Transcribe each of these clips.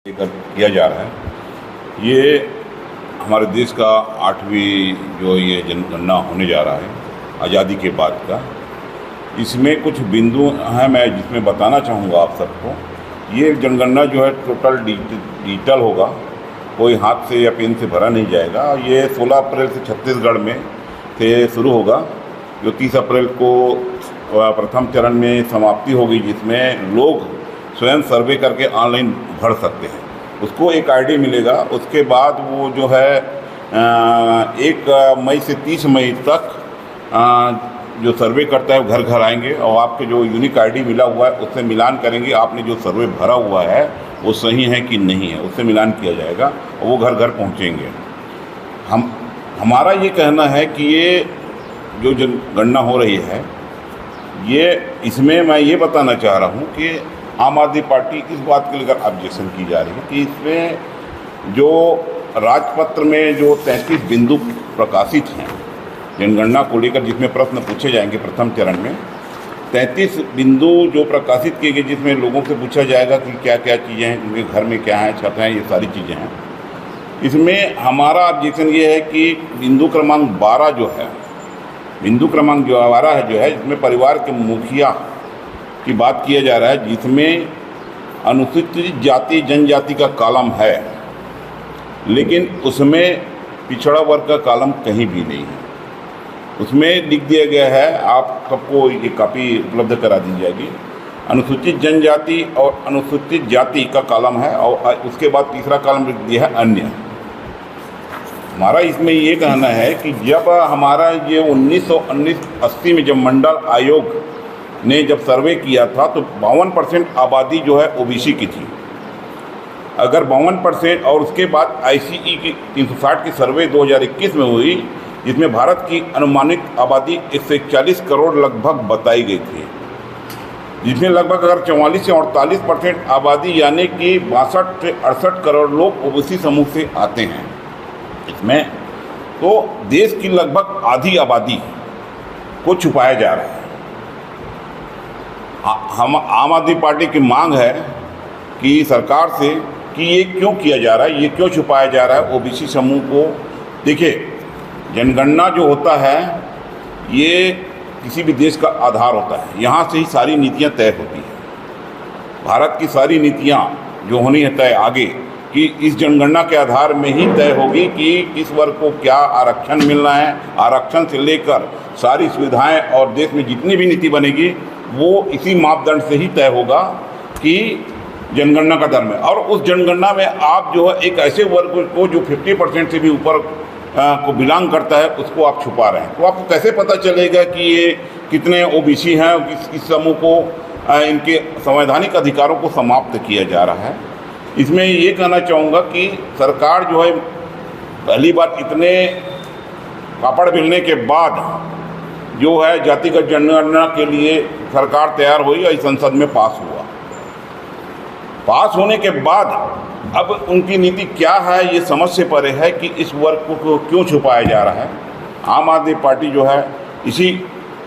लेकर किया जा रहा है। ये हमारे देश का 8वीं जो ये जनगणना होने जा रहा है आज़ादी के बाद का। इसमें कुछ बिंदु हैं मैं जिसमें बताना चाहूँगा आप सबको। ये जनगणना जो है टोटल डिजिटल होगा, कोई हाथ से या पेन से भरा नहीं जाएगा। ये 16 अप्रैल से छत्तीसगढ़ में से शुरू होगा, जो 30 अप्रैल को प्रथम चरण में समाप्ति होगी, जिसमें लोग स्वयं सर्वे करके ऑनलाइन भर सकते हैं। उसको एक आईडी मिलेगा। उसके बाद वो जो है 1 मई से 30 मई तक जो सर्वे करता है वो घर घर आएंगे और आपके जो यूनिक आईडी मिला हुआ है उससे मिलान करेंगे। आपने जो सर्वे भरा हुआ है वो सही है कि नहीं है, उससे मिलान किया जाएगा और वो घर घर पहुँचेंगे। हमारा ये कहना है कि ये जो जनगणना हो रही है, ये इसमें मैं ये बताना चाह रहा हूँ कि आम आदमी पार्टी इस बात के लेकर ऑब्जेक्शन की जा रही है कि इसमें जो राजपत्र में जो 33 बिंदु प्रकाशित हैं जनगणना को लेकर, जिसमें प्रश्न पूछे जाएंगे प्रथम चरण में, 33 बिंदु जो प्रकाशित किए गए, जिसमें लोगों से पूछा जाएगा कि क्या क्या चीज़ें हैं, उनके घर में क्या है, छत हैं, ये सारी चीज़ें हैं। इसमें हमारा ऑब्जेक्शन ये है कि बिंदु क्रमांक 12 जो है, बिंदु क्रमांक जो 12 है जो है, इसमें परिवार के मुखिया की बात किया जा रहा है, जिसमें अनुसूचित जाति जनजाति का कॉलम है, लेकिन उसमें पिछड़ा वर्ग का कॉलम कहीं भी नहीं है। उसमें लिख दिया गया है, आप सबको ये कॉपी उपलब्ध करा दी जाएगी, अनुसूचित जनजाति और अनुसूचित जाति का कॉलम है और उसके बाद तीसरा कॉलम लिख दिया है अन्य। हमारा इसमें ये कहना है कि जब हमारा ये 1980 में जब मंडल आयोग ने जब सर्वे किया था तो 52% आबादी जो है ओबीसी की थी। अगर 52% और उसके बाद आईसीई की 360 की सर्वे 2021 में हुई, जिसमें भारत की अनुमानित आबादी 141 करोड़ लगभग बताई गई थी, जिसमें लगभग अगर 44 से 48% आबादी यानी कि 62 से 68 करोड़ लोग ओबीसी समूह से आते हैं इसमें, तो देश की लगभग आधी आबादी को छुपाया जा रहा है। हम आम आदमी पार्टी की मांग है कि सरकार से कि ये क्यों किया जा रहा है, ये क्यों छुपाया जा रहा है ओबीसी समूह को। देखिए, जनगणना जो होता है ये किसी भी देश का आधार होता है, यहाँ से ही सारी नीतियाँ तय होती हैं। भारत की सारी नीतियाँ जो होनी है तय आगे कि इस जनगणना के आधार में ही तय होगी कि किस वर्ग को क्या आरक्षण मिलना है। आरक्षण से लेकर सारी सुविधाएं और देश में जितनी भी नीति बनेगी वो इसी मापदंड से ही तय होगा कि जनगणना का धर्म है। और उस जनगणना में आप जो है एक ऐसे वर्ग को जो 50% से भी ऊपर को बिलोंग करता है उसको आप छुपा रहे हैं, तो आपको कैसे पता चलेगा कि ये कितने ओबीसी हैं, किस समूह को इनके संवैधानिक अधिकारों को समाप्त किया जा रहा है। इसमें ये कहना चाहूँगा कि सरकार जो है पहली बार इतने पापड़ बेलने के बाद जो है जातिगत जनगणना के लिए सरकार तैयार हुई और संसद में पास हुआ। पास होने के बाद अब उनकी नीति क्या है ये समझ से परे है कि इस वर्ग को क्यों छुपाया जा रहा है। आम आदमी पार्टी जो है इसी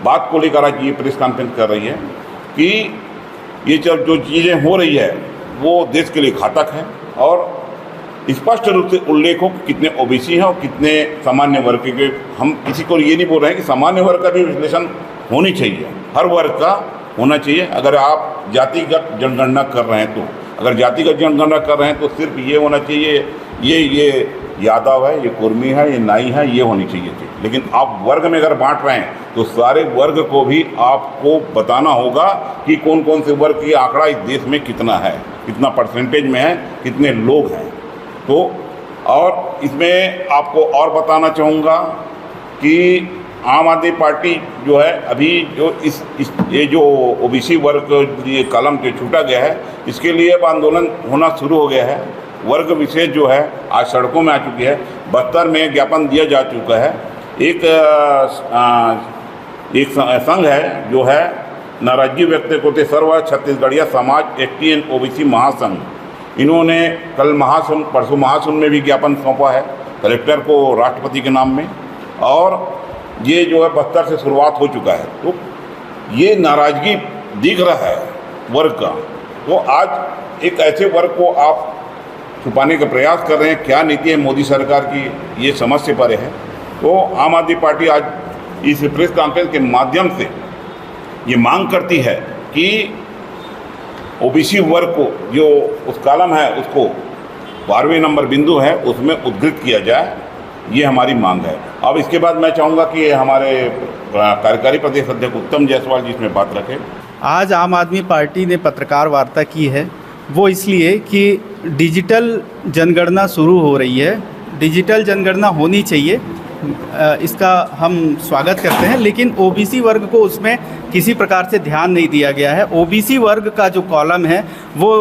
बात को लेकर आज ये प्रेस कॉन्फ्रेंस कर रही है कि ये जो चीज़ें हो रही है वो देश के लिए घातक है और स्पष्ट रूप से उल्लेख हो कि कितने ओबीसी हैं और कितने सामान्य वर्ग के। हम किसी को ये नहीं बोल रहे हैं कि सामान्य वर्ग का भी विश्लेषण होनी चाहिए, हर वर्ग का होना चाहिए। अगर आप जातिगत जनगणना कर रहे हैं तो, अगर जातिगत जनगणना कर रहे हैं तो सिर्फ ये होना चाहिए ये यादव है, ये कुर्मी है, ये नाई है, ये होनी चाहिए थी। लेकिन आप वर्ग में अगर बांट रहे हैं तो सारे वर्ग को भी आपको बताना होगा कि कौन कौन से वर्ग की आंकड़ा इस देश में कितना है, कितना परसेंटेज में है, कितने लोग हैं। तो और इसमें आपको और बताना चाहूँगा कि आम आदमी पार्टी जो है अभी जो ये जो ओबीसी वर्ग ये कॉलम जो छूटा गया है, इसके लिए अब आंदोलन होना शुरू हो गया है। वर्ग विशेष जो है आज सड़कों में आ चुकी है। बस्तर में ज्ञापन दिया जा चुका है। एक संघ है जो है नाराजगी व्यक्त करते सर्व छत्तीसगढ़िया समाज एसटी एंड ओबीसी महासंघ, इन्होंने कल परसों महासुन में भी ज्ञापन सौंपा है कलेक्टर को राष्ट्रपति के नाम में, और ये जो है बस्तर से शुरुआत हो चुका है। तो ये नाराजगी दिख रहा है वर्ग का। तो आज एक ऐसे वर्ग को आप छुपाने का प्रयास कर रहे हैं। क्या नीति है मोदी सरकार की, ये समझ से परे है। तो आम आदमी पार्टी आज इस प्रेस कॉन्फ्रेंस के माध्यम से ये मांग करती है कि ओबीसी वर्ग को जो उस कॉलम है उसको 12वें नंबर बिंदु है उसमें उद्धृत किया जाए, ये हमारी मांग है। अब इसके बाद मैं चाहूँगा कि हमारे कार्यकारी प्रदेश अध्यक्ष उत्तम जायसवाल जी इसमें बात रखें। आज आम आदमी पार्टी ने पत्रकार वार्ता की है, वो इसलिए कि डिजिटल जनगणना शुरू हो रही है। डिजिटल जनगणना होनी चाहिए, इसका हम स्वागत करते हैं, लेकिन ओबीसी वर्ग को उसमें किसी प्रकार से ध्यान नहीं दिया गया है। ओबीसी वर्ग का जो कॉलम है वो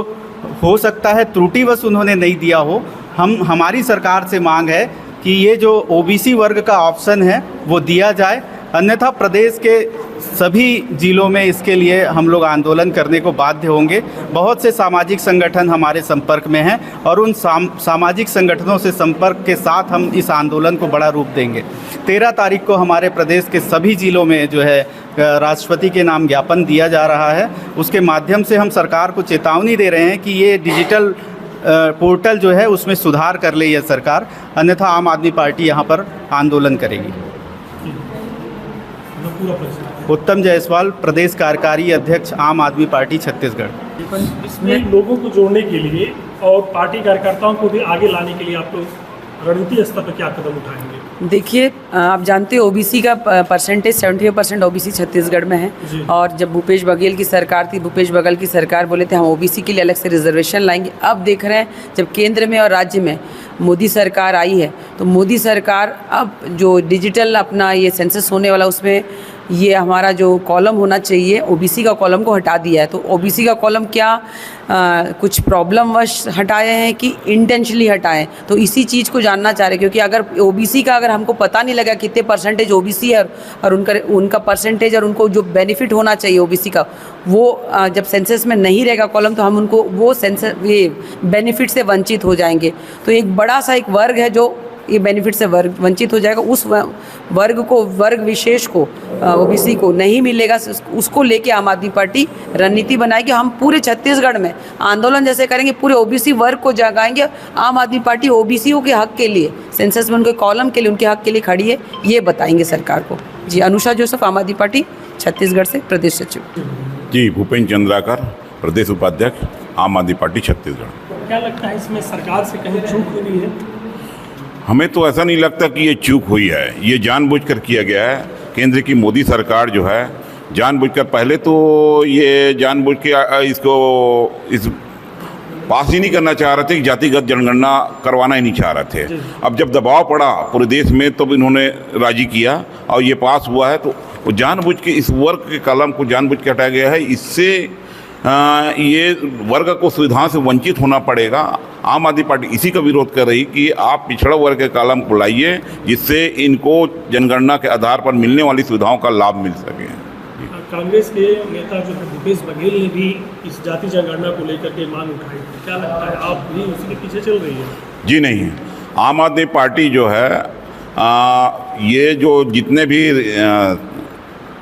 हो सकता है त्रुटिवश उन्होंने नहीं दिया हो। हमारी सरकार से मांग है कि ये जो ओबीसी वर्ग का ऑप्शन है वो दिया जाए, अन्यथा प्रदेश के सभी जिलों में इसके लिए हम लोग आंदोलन करने को बाध्य होंगे। बहुत से सामाजिक संगठन हमारे संपर्क में हैं और उन सामाजिक संगठनों से संपर्क के साथ हम इस आंदोलन को बड़ा रूप देंगे। 13 तारीख को हमारे प्रदेश के सभी जिलों में जो है राष्ट्रपति के नाम ज्ञापन दिया जा रहा है। उसके माध्यम से हम सरकार को चेतावनी दे रहे हैं कि ये डिजिटल पोर्टल जो है उसमें सुधार कर ले यह सरकार, अन्यथा आम आदमी पार्टी यहाँ पर आंदोलन करेगी। उत्तम जायसवाल, प्रदेश कार्यकारी अध्यक्ष, आम आदमी पार्टी छत्तीसगढ़। इसमें लोगों को जोड़ने के लिए और पार्टी कार्यकर्ताओं को भी आगे लाने के लिए आप लोग रणनीति स्तर पर क्या कदम उठाएंगे? देखिए, आप जानते हैं ओबीसी का परसेंटेज 75% ओबीसी छत्तीसगढ़ में है। और जब भूपेश बघेल की सरकार थी, भूपेश बघेल की सरकार बोले थे हम ओबीसी के लिए अलग से रिजर्वेशन लाएंगे। अब देख रहे हैं जब केंद्र में और राज्य में मोदी सरकार आई है, तो मोदी सरकार अब जो डिजिटल अपना ये सेंसस होने वाला उसमें ये हमारा जो कॉलम होना चाहिए ओबीसी का कॉलम को हटा दिया है। तो ओबीसी का कॉलम क्या कुछ प्रॉब्लम वश हटाए हैं कि इंटेंशनली हटाए, तो इसी चीज़ को जानना चाह रहे हैं। क्योंकि अगर ओबीसी का अगर हमको पता नहीं लगा कितने परसेंटेज ओबीसी है और उनका परसेंटेज और उनको जो बेनिफिट होना चाहिए ओबीसी का, वो जब सेंसस में नहीं रहेगा कॉलम, तो हम उनको वो सेंसस ये बेनिफिट से वंचित हो जाएंगे। तो एक बड़ा सा एक वर्ग है जो ये बेनिफिट से वंचित हो जाएगा। उस वर्ग विशेष को ओबीसी को नहीं मिलेगा, उसको लेके आम आदमी पार्टी रणनीति बनाएगी। हम पूरे छत्तीसगढ़ में आंदोलन जैसे करेंगे, पूरे ओबीसी वर्ग को जगाएंगे। आम आदमी पार्टी ओबीसीओ के हक के लिए, सेंसस में उनके कॉलम के लिए, उनके हक के लिए खड़ी है, ये बताएंगे सरकार को। जी, अनुषा जोसेफ, आम आदमी पार्टी छत्तीसगढ़ से प्रदेश सचिव। जी, भूपेन्द्र चंद्राकर, प्रदेश उपाध्यक्ष, आम आदमी पार्टी छत्तीसगढ़। क्या लगता है इसमें सरकार से कहीं चूक हुई है? हमें तो ऐसा नहीं लगता कि ये चूक हुई है, ये जानबूझकर किया गया है। केंद्र की मोदी सरकार जो है जानबूझकर, पहले तो ये जानबूझ के इसको इस पास ही नहीं करना चाह रहे थे कि जातिगत जनगणना करवाना ही नहीं चाह रहे थे। अब जब दबाव पड़ा पूरे देश में तब इन्होंने राजी किया और ये पास हुआ है। तो वो जानबूझ के इस वर्ग के कलम को जानबूझ के हटाया गया है। इससे ये वर्ग को सुविधाओं से वंचित होना पड़ेगा। आम आदमी पार्टी इसी का विरोध कर रही कि आप पिछड़ा वर्ग के कॉलम को लाइए, जिससे इनको जनगणना के आधार पर मिलने वाली सुविधाओं का लाभ मिल सके। कांग्रेस के नेता जो है भूपेश बघेल ने भी इस जाति जनगणना को लेकर के मांग उठाई, क्या लगता है आप भी उसी के पीछे चल रही है? जी नहीं, आम आदमी पार्टी जो है ये जो जितने भी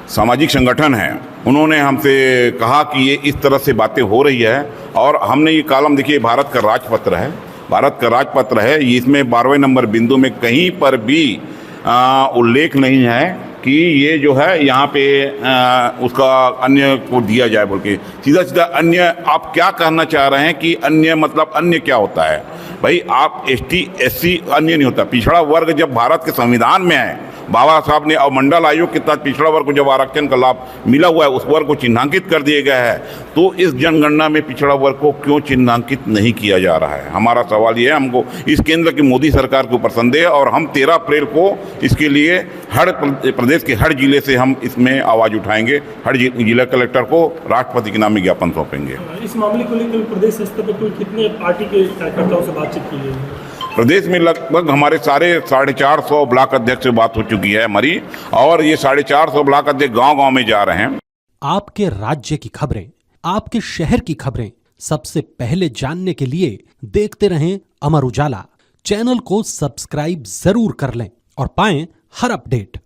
सामाजिक संगठन हैं उन्होंने हमसे कहा कि ये इस तरह से बातें हो रही है। और हमने ये कॉलम, देखिए भारत का राजपत्र है, भारत का राजपत्र है, इसमें 12वें नंबर बिंदु में कहीं पर भी उल्लेख नहीं है कि ये जो है यहाँ पे उसका अन्य को दिया जाए बोल के। सीधा सीधा अन्य, आप क्या कहना चाह रहे हैं कि अन्य मतलब अन्य क्या होता है? भाई आप ST SC अन्य नहीं होता। पिछड़ा वर्ग जब भारत के संविधान में है, बाबा साहब ने और मंडल आयोग के तहत पिछड़ा वर्ग को जब आरक्षण का लाभ मिला हुआ है, उस वर्ग को चिन्हांकित कर दिया गया है। तो इस जनगणना में पिछड़ा वर्ग को क्यों चिन्हांकित नहीं किया जा रहा है? हमारा सवाल ये है। हमको इस केंद्र की मोदी सरकार के ऊपर संदेह है और हम 13 अप्रैल को इसके लिए हर प्रदेश के हर जिले से हम इसमें आवाज़ उठाएंगे। हर जिला कलेक्टर को राष्ट्रपति के नाम में ज्ञापन सौंपेंगे। इस मामले को लेकर प्रदेश स्तर पर कुल कितने पार्टी के कार्यकर्ताओं से बातचीत की गई है? प्रदेश में लगभग हमारे 450 ब्लॉक अध्यक्ष से बात हो चुकी है हमारी, और ये 450 ब्लॉक अध्यक्ष गांव-गांव में जा रहे हैं। आपके राज्य की खबरें, आपके शहर की खबरें सबसे पहले जानने के लिए देखते रहें अमर उजाला। चैनल को सब्सक्राइब जरूर कर लें और पाएं हर अपडेट।